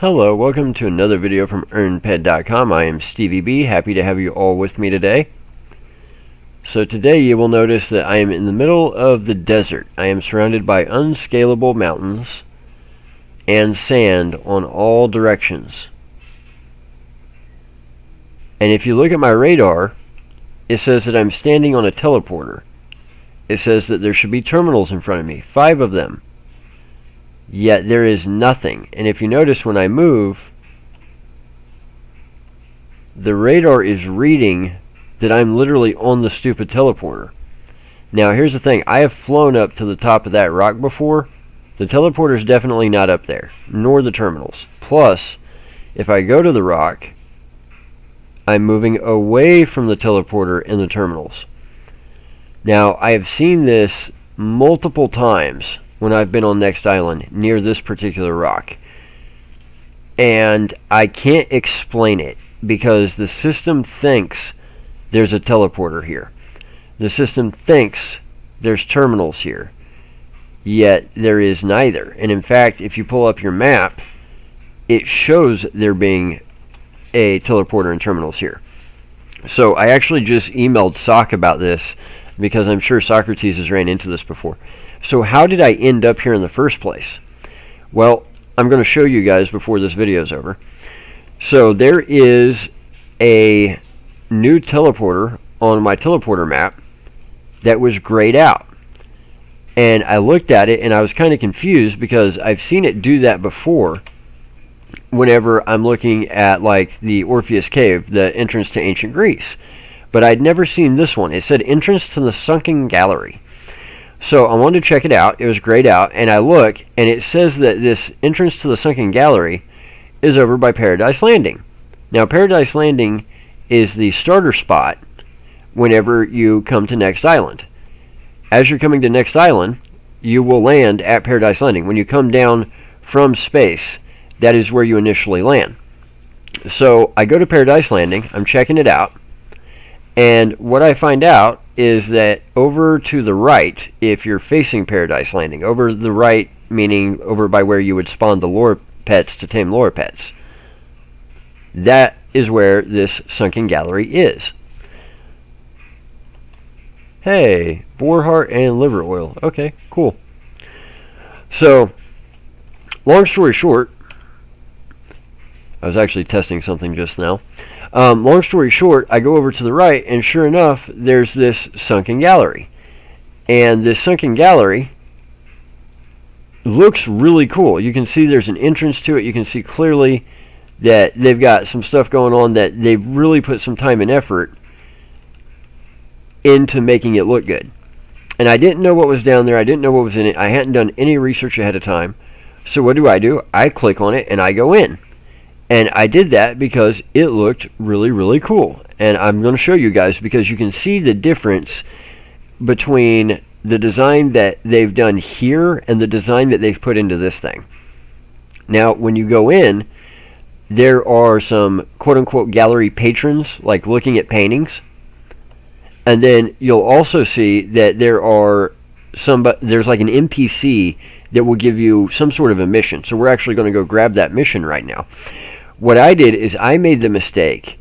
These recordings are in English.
Hello, welcome to another video from EarnPed.com. I am StevieB, happy to have you all with me today. So today you will notice that I am in the middle of the desert. I am surrounded by unscalable mountains and sand on all directions. And if you look at my radar, it says that I'm standing on a teleporter. It says that there should be terminals in front of me, 5 of them. Yet there is nothing. And if you notice when I move, the radar is reading that I'm literally on the stupid teleporter. Now here's the thing, I have flown up to the top of that rock before. The teleporter is definitely not up there, nor the terminals. Plus, if I go to the rock, I'm moving away from the teleporter and the terminals. Now I have seen this multiple times when I've been on Next Island near this particular rock, and I can't explain it because the system thinks there's a teleporter here. The system thinks there's terminals here, yet there is neither. And in fact, if you pull up your map, it shows there being a teleporter and terminals here. So I actually just emailed Sock about this because I'm sure Socrates has ran into this before. So how did I end up here in the first place? Well, I'm going to show you guys before this video is over. So there is a new teleporter on my teleporter map that was grayed out. And I looked at it and I was kind of confused because I've seen it do that before whenever I'm looking at like the Orpheus Cave, the entrance to ancient Greece. But I'd never seen this one. It said entrance to the Sunken Gallery. So I wanted to check it out. It was grayed out, and I look, and it says that this entrance to the Sunken Gallery is over by Paradise Landing. Now, Paradise Landing is the starter spot whenever you come to Next Island. As you're coming to Next Island, you will land at Paradise Landing. When you come down from space, that is where you initially land. So I go to Paradise Landing. I'm checking it out. And what I find out is that over to the right, if you're facing Paradise Landing, over the right meaning over by where you would spawn the lure pets to tame lure pets, that is where this Sunken Gallery is. Hey, boar heart and liver oil. Okay, cool. So, long story short, I was actually testing something just now. Long story short, I go over to the right, and sure enough, there's this Sunken Gallery. And this Sunken Gallery looks really cool. You can see there's an entrance to it. You can see clearly that they've got some stuff going on, that they've really put some time and effort into making it look good. And I didn't know what was down there. I didn't know what was in it. I hadn't done any research ahead of time. So what do? I click on it, and I go in. And I did that because it looked really, really cool. And I'm going to show you guys because you can see the difference between the design that they've done here and the design that they've put into this thing. Now, when you go in, there are some quote-unquote gallery patrons, like looking at paintings. And then you'll also see that there's like an NPC that will give you some sort of a mission. So we're actually going to go grab that mission right now. What I did is I made the mistake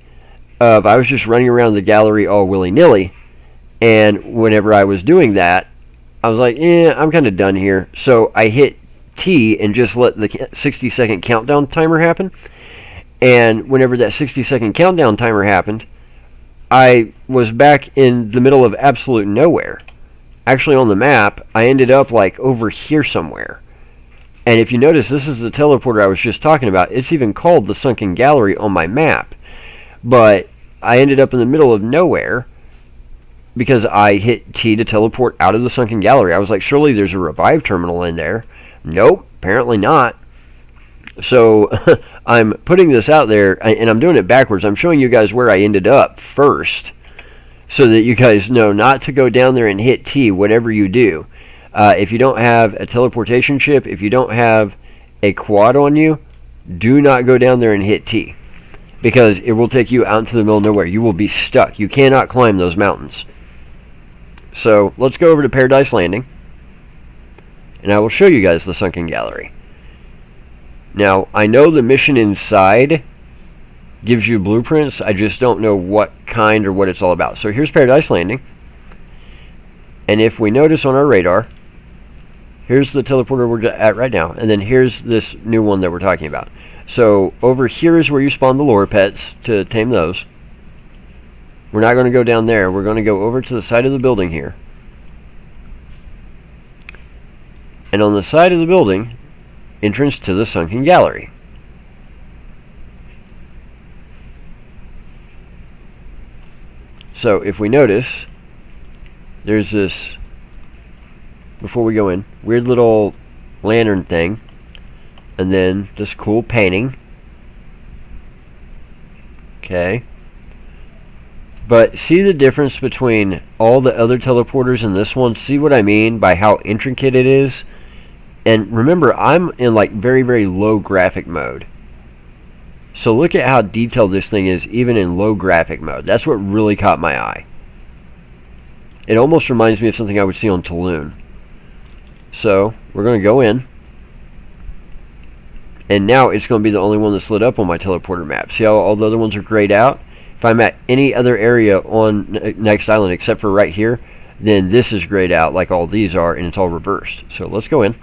of I was just running around the gallery all willy-nilly, and whenever I was doing that, I was like, I'm kind of done here. So I hit T and just let the 60-second countdown timer happen. And whenever that 60-second countdown timer happened, I was back in the middle of absolute nowhere. Actually, on the map, I ended up like over here somewhere. And if you notice, this is the teleporter I was just talking about. It's even called the Sunken Gallery on my map. But I ended up in the middle of nowhere because I hit T to teleport out of the Sunken Gallery. I was like, surely there's a revive terminal in there. Nope, apparently not. So I'm putting this out there, and I'm doing it backwards. I'm showing you guys where I ended up first, so that you guys know not to go down there and hit T whatever you do. If you don't have a teleportation chip, if you don't have a quad on you, do not go down there and hit T, because it will take you out into the middle of nowhere. You will be stuck. You cannot climb those mountains. So let's go over to Paradise Landing, and I will show you guys the Sunken Gallery. Now, I know the mission inside gives you blueprints. I just don't know what kind or what it's all about. So here's Paradise Landing. And if we notice on our radar, here's the teleporter we're at right now. And then here's this new one that we're talking about. So over here is where you spawn the lure pets to tame those. We're not going to go down there. We're going to go over to the side of the building here. And on the side of the building, entrance to the Sunken Gallery. So if we notice, there's this, before we go in, weird little lantern thing. And then this cool painting. Okay. But see the difference between all the other teleporters and this one? See what I mean by how intricate it is? And remember, I'm in like very, very low graphic mode. So look at how detailed this thing is even in low graphic mode. That's what really caught my eye. It almost reminds me of something I would see on Tulum. So we're going to go in. And now it's going to be the only one that's lit up on my teleporter map. See how all the other ones are grayed out? If I'm at any other area on Next Island except for right here, then this is grayed out like all these are, and it's all reversed. So let's go in.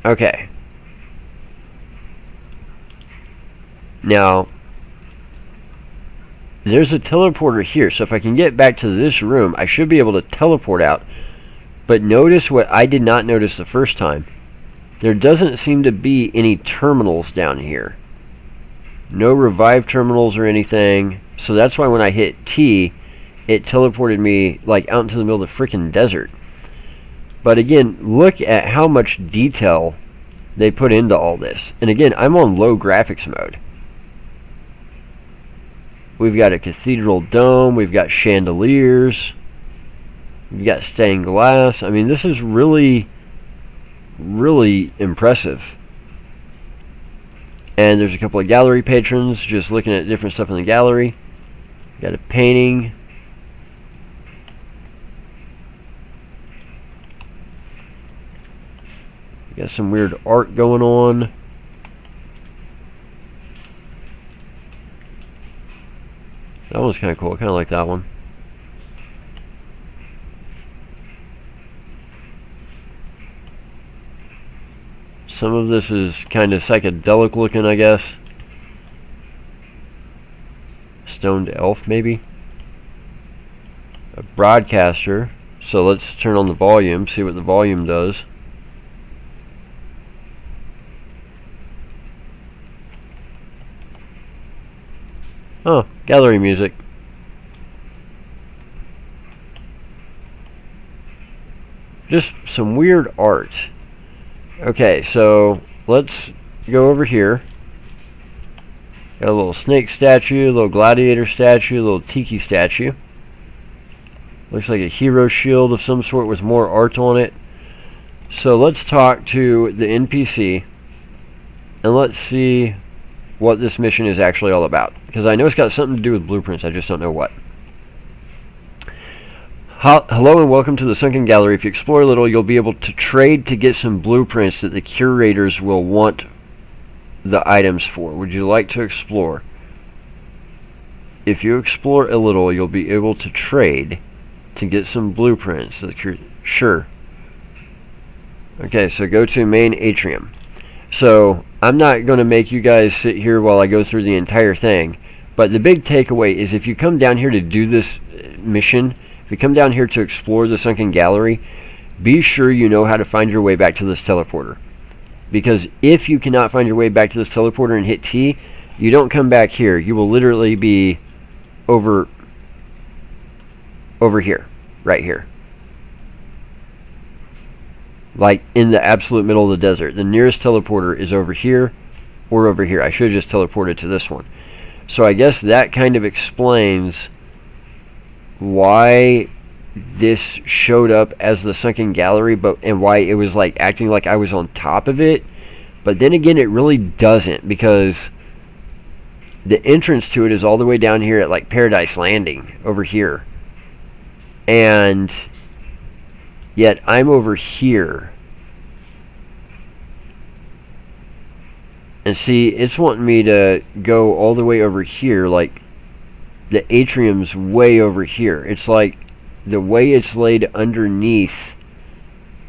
Okay. Now, there's a teleporter here, so if I can get back to this room, I should be able to teleport out. But notice what I did not notice the first time. There doesn't seem to be any terminals down here. No revive terminals or anything. So that's why when I hit T, it teleported me like out into the middle of the freaking desert. But again, look at how much detail they put into all this. And again, I'm on low graphics mode. We've got a cathedral dome. We've got chandeliers. We've got stained glass. I mean, this is really, really impressive. And there's a couple of gallery patrons just looking at different stuff in the gallery. We've got a painting. We've got some weird art going on. That one's kind of cool. I kind of like that one. Some of this is kind of psychedelic looking, I guess. Stoned elf, maybe. A broadcaster. So let's turn on the volume, see what the volume does. Oh, gallery music. Just some weird art. Okay, so let's go over here. Got a little snake statue, a little gladiator statue, a little tiki statue. Looks like a hero shield of some sort with more art on it. So let's talk to the NPC and let's see what this mission is actually all about. Because I know it's got something to do with blueprints, I just don't know what. Hello and welcome to the Sunken Gallery. If you explore a little, you'll be able to trade to get some blueprints that the curators will want the items for. Would you like to explore? If you explore a little, you'll be able to trade to get some blueprints. Sure. Okay, so go to main atrium. So I'm not going to make you guys sit here while I go through the entire thing, but the big takeaway is if you come down here to do this mission, if you come down here to explore the Sunken Gallery, be sure you know how to find your way back to this teleporter. Because if you cannot find your way back to this teleporter and hit T, you don't come back here. You will literally be over here, right here. Like in the absolute middle of the desert. The nearest teleporter is over here or over here. I should have just teleported to this one. So I guess that kind of explains why this showed up as the Sunken Gallery, and why it was like acting like I was on top of it. But then again, it really doesn't, because the entrance to it is all the way down here at like Paradise Landing over here. And yet I'm over here. And see, it's wanting me to go all the way over here, like the atrium's way over here. It's like the way it's laid underneath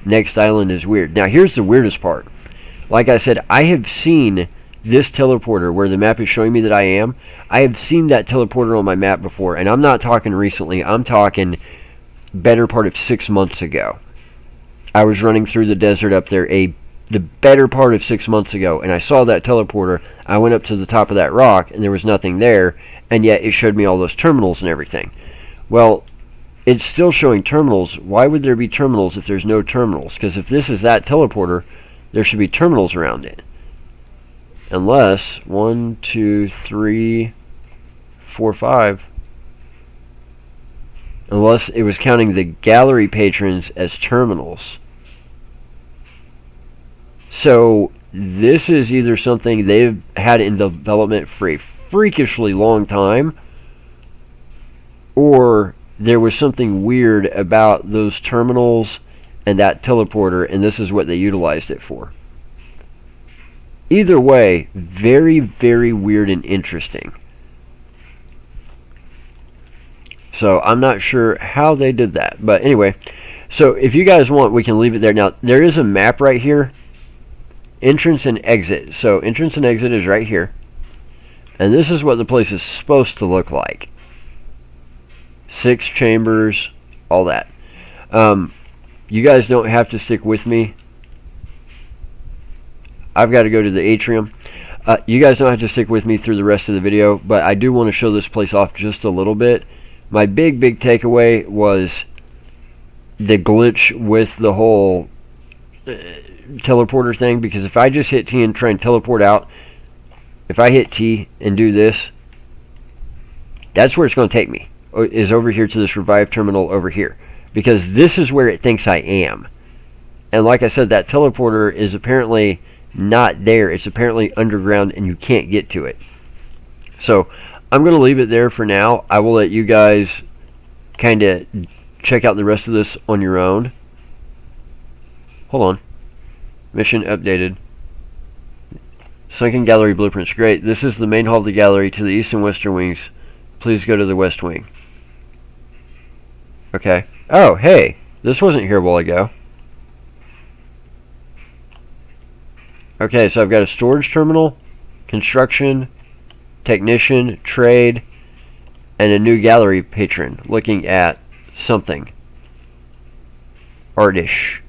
Next Island is weird. Now here's the weirdest part. Like I said, I have seen this teleporter where the map is showing me that I am. I have seen that teleporter on my map before, and I'm not talking recently. I'm talking better part of 6 months ago. I was running through the desert up there the better part of 6 months ago, and I saw that teleporter. I went up to the top of that rock, and there was nothing there, and yet it showed me all those terminals and everything. Well, it's still showing terminals. Why would there be terminals if there's no terminals? Because if this is that teleporter, there should be terminals around it. Unless 1, 2, 3, 4, 5. Unless it was counting the gallery patrons as terminals. So this is either something they've had in development for a freakishly long time, or there was something weird about those terminals and that teleporter, and this is what they utilized it for. Either way, very, very weird and interesting. So I'm not sure how they did that. But anyway, so if you guys want, we can leave it there. Now, there is a map right here. Entrance and exit. So entrance and exit is right here. And this is what the place is supposed to look like. 6 chambers, all that. You guys don't have to stick with me. I've got to go to the atrium. You guys don't have to stick with me through the rest of the video, but I do want to show this place off just a little bit. My big takeaway was the glitch with the whole teleporter thing, because if I just hit T and try and teleport out, if I hit T and do this, that's where it's going to take me, is over here to this revive terminal over here, because this is where it thinks I am. And like I said, that teleporter is apparently not there. It's apparently underground and you can't get to it. So I'm going to leave it there for now. I will let you guys kind of check out the rest of this on your own. Hold on. Mission updated. Sunken Gallery blueprints. Great. This is the main hall of the gallery to the east and western wings. Please go to the west wing. Okay. Oh, hey. This wasn't here a while ago. Okay, so I've got a storage terminal, construction, technician, trade, and a new gallery patron looking at something. Artish.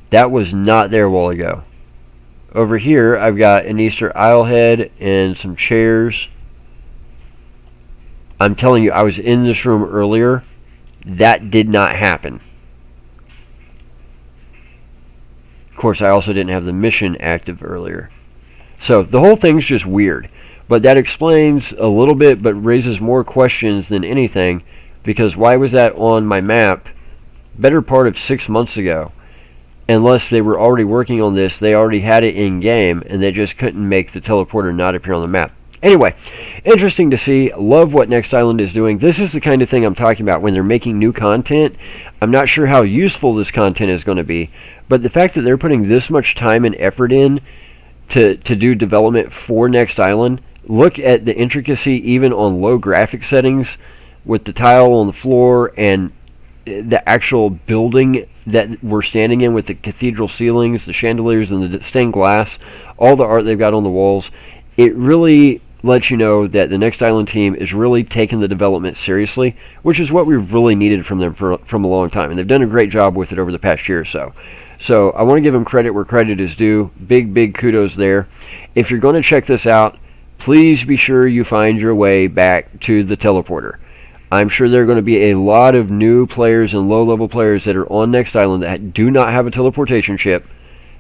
That was not there a while ago. Over here, I've got an Easter Isle head and some chairs. I'm telling you, I was in this room earlier. That did not happen. Of course, I also didn't have the mission active earlier. So the whole thing's just weird. But that explains a little bit, but raises more questions than anything. Because why was that on my map better part of 6 months ago? Unless they were already working on this, they already had it in game, and they just couldn't make the teleporter not appear on the map. Anyway, interesting to see. Love what Next Island is doing. This is the kind of thing I'm talking about when they're making new content. I'm not sure how useful this content is going to be, but the fact that they're putting this much time and effort in to do development for Next Island. Look at the intricacy even on low graphic settings with the tile on the floor and the actual building that we're standing in with the cathedral ceilings, the chandeliers, and the stained glass, all the art they've got on the walls. It really lets you know that the Next Island team is really taking the development seriously, which is what we've really needed from them from a long time. And they've done a great job with it over the past year or so. So I want to give them credit where credit is due. Big kudos there. If you're going to check this out, please be sure you find your way back to the teleporter. I'm sure there are going to be a lot of new players and low-level players that are on Next Island that do not have a teleportation ship,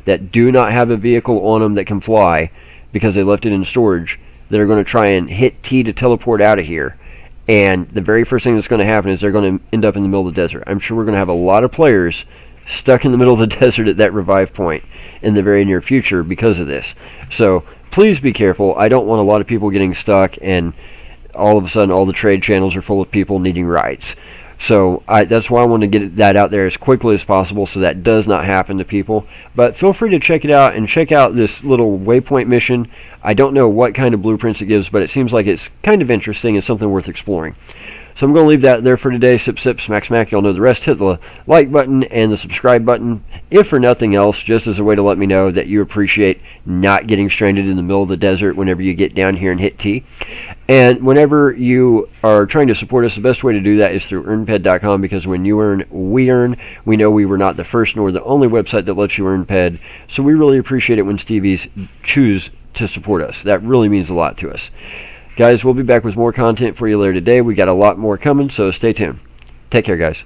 that do not have a vehicle on them that can fly because they left it in storage, that are going to try and hit T to teleport out of here. And the very first thing that's going to happen is they're going to end up in the middle of the desert. I'm sure we're going to have a lot of players stuck in the middle of the desert at that revive point in the very near future because of this. So please be careful. I don't want a lot of people getting stuck and all of a sudden all the trade channels are full of people needing rights. So that's why I want to get that out there as quickly as possible so that does not happen to people. But feel free to check it out and check out this little waypoint mission. I don't know what kind of blueprints it gives, but it seems like it's kind of interesting and something worth exploring. So I'm going to leave that there for today. Sip, sip, smack, smack. Y'all know the rest. Hit the like button and the subscribe button, if for nothing else, just as a way to let me know that you appreciate not getting stranded in the middle of the desert whenever you get down here and hit T. And whenever you are trying to support us, the best way to do that is through earnped.com, because when you earn, we earn. We know we were not the first nor the only website that lets you earn PED, so we really appreciate it when Stevies choose to support us. That really means a lot to us. Guys, we'll be back with more content for you later today. We got a lot more coming, so stay tuned. Take care, guys.